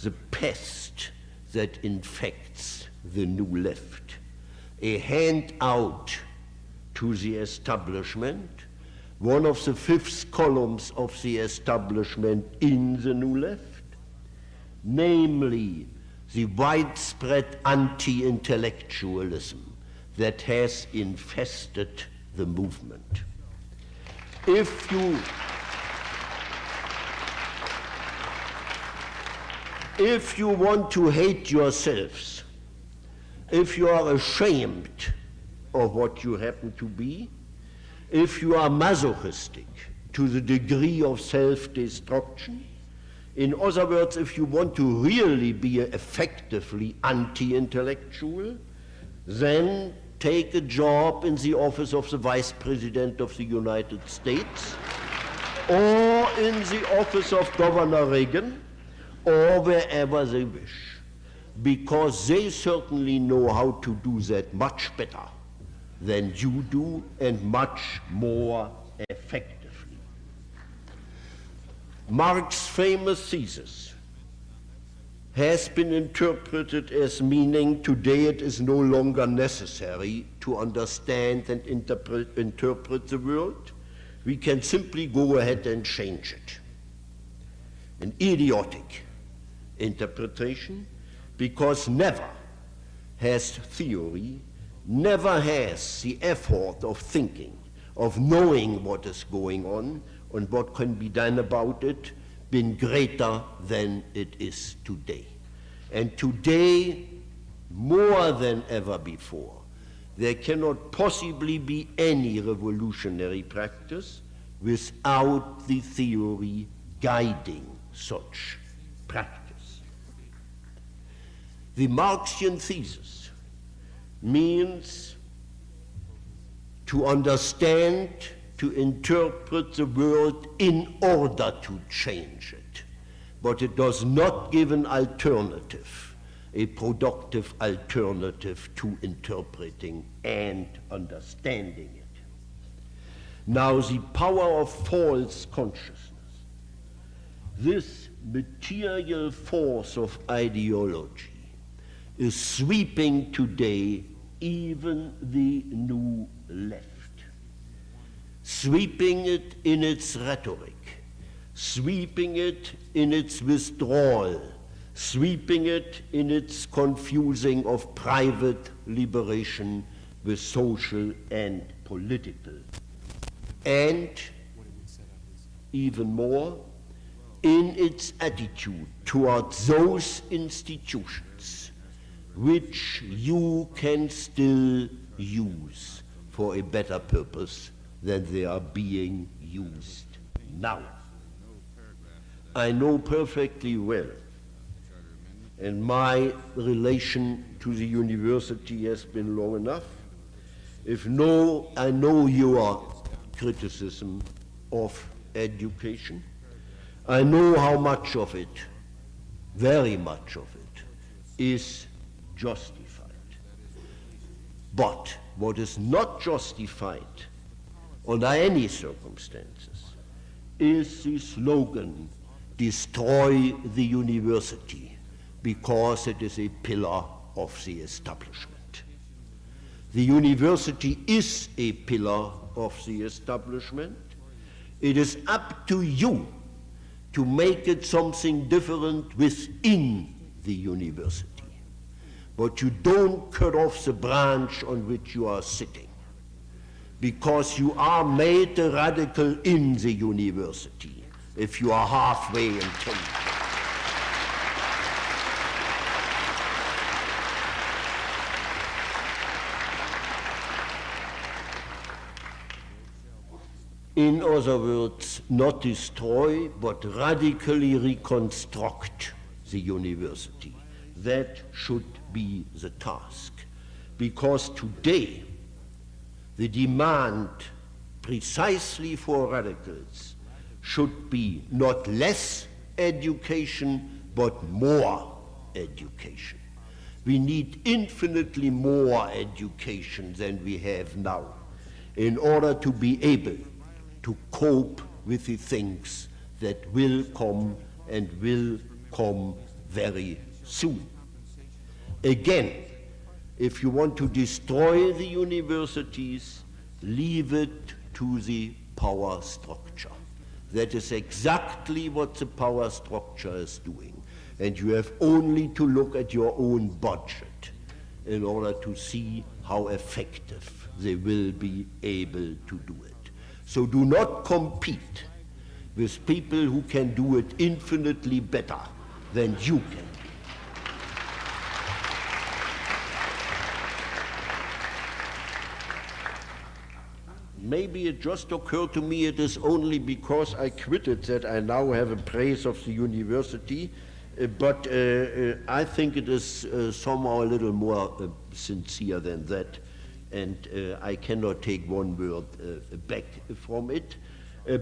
the pest that infects the new left. A handout to the establishment, one of the fifth columns of the establishment in the new left, namely the widespread anti-intellectualism that has infested the movement. If you want to hate yourselves, if you are ashamed of what you happen to be, if you are masochistic to the degree of self-destruction, in other words, if you want to really be effectively anti-intellectual, then take a job in the office of the Vice President of the United States, or in the office of Governor Reagan, or wherever they wish. because they certainly know how to do that much better than you do and much more effectively. Marx's famous thesis has been interpreted as meaning today it is no longer necessary to understand and interpret the world. We can simply go ahead and change it. An idiotic interpretation, because never has theory, never has the effort of thinking, of knowing what is going on and what can be done about it, been greater than it is today. And today, more than ever before, there cannot possibly be any revolutionary practice without the theory guiding such practice. The Marxian thesis means to understand, to interpret the world in order to change it. But it does not give an alternative, a productive alternative to interpreting and understanding it. Now, the power of false consciousness, this material force of ideology, is sweeping today even the new left, sweeping it in its rhetoric, sweeping it in its withdrawal, sweeping it in its confusing of private liberation with social and political, and even more, in its attitude towards those institutions which you can still use for a better purpose than they are being used now. I know perfectly well, and my relation to the university has been long enough. I know your criticism of education. I know how much of it, very much of it, is justified. But what is not justified under any circumstances is the slogan, destroy the university, because it is a pillar of the establishment. The university is a pillar of the establishment. It is up to you to make it something different within the university. But you don't cut off the branch on which you are sitting, because you are made a radical in the university if you are halfway intended. In other words, not destroy, but radically reconstruct the university. That should be the task. Because today, the demand precisely for radicals should be not less education, but more education. We need infinitely more education than we have now in order to be able to cope with the things that will come and will come very soon. Again, if you want to destroy the universities, leave it to the power structure. That is exactly what the power structure is doing. And you have only to look at your own budget in order to see how effective they will be able to do it. So do not compete with people who can do it infinitely better than you can. Maybe it just occurred to me it is only because I quitted that I now have a praise of the university, but I think it is somehow a little more sincere than that, and I cannot take one word back from it,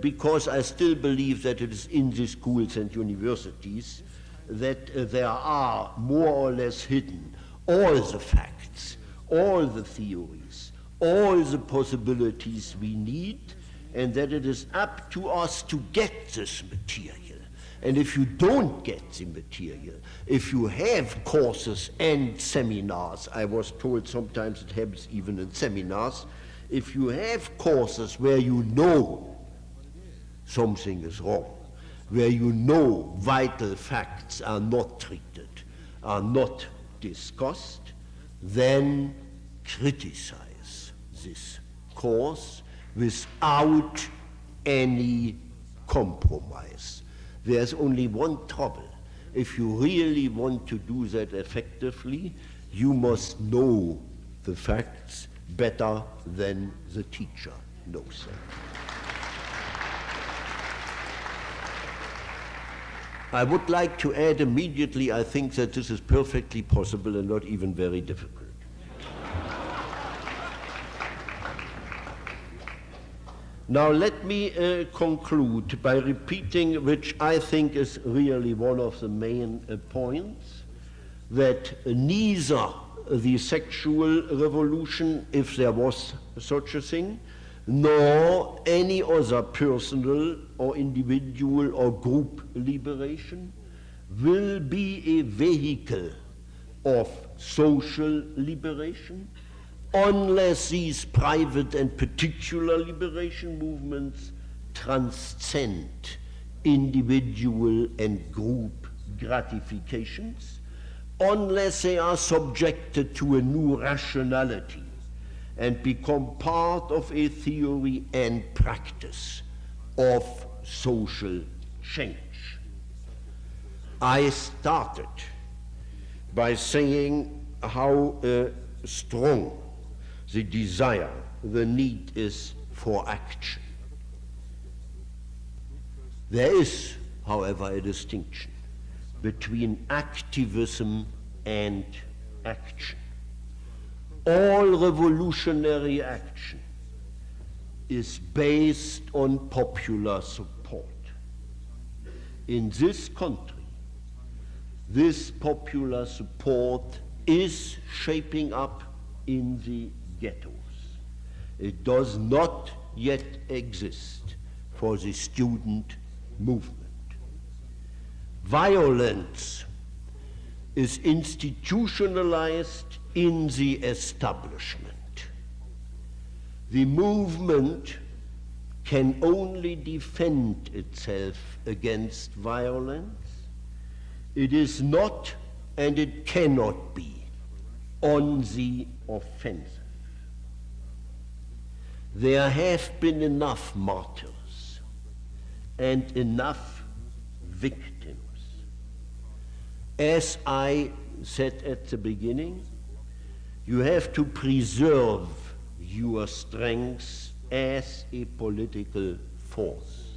because I still believe that it is in the schools and universities that there are more or less hidden all the facts, all the theories, all the possibilities we need, and that it is up to us to get this material. And if you don't get the material, if you have courses and seminars, I was told sometimes it happens even in seminars, if you have courses where you know something is wrong, where you know vital facts are not treated, are not discussed, then criticize this course without any compromise. There's only one trouble. If you really want to do that effectively, you must know the facts better than the teacher knows them. I would like to add immediately, I think that this is perfectly possible and not even very difficult. Now let me conclude by repeating, which I think is really one of the main points, that neither the sexual revolution, if there was such a thing, nor any other personal or individual or group liberation will be a vehicle of social liberation unless these private and particular liberation movements transcend individual and group gratifications, unless they are subjected to a new rationality and become part of a theory and practice of social change. I started by saying how strong the desire, the need is for action. There is, however, a distinction between activism and action. All revolutionary action is based on popular support. In this country, this popular support is shaping up in the ghettos. It does not yet exist for the student movement. Violence is institutionalized in the establishment. The movement can only defend itself against violence. It is not and it cannot be on the offensive. There have been enough martyrs and enough victims. As I said at the beginning, you have to preserve your strength as a political force.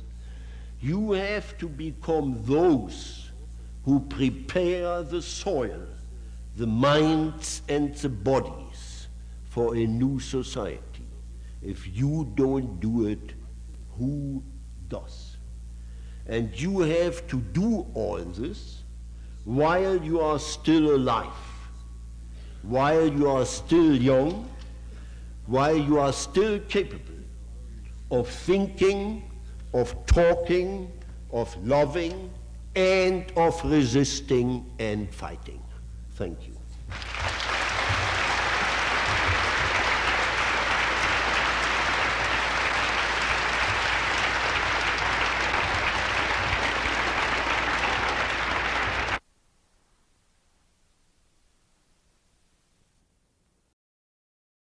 You have to become those who prepare the soil, the minds and the bodies for a new society. If you don't do it, who does? And you have to do all this while you are still alive, while you are still young, while you are still capable of thinking, of talking, of loving, and of resisting and fighting. Thank you.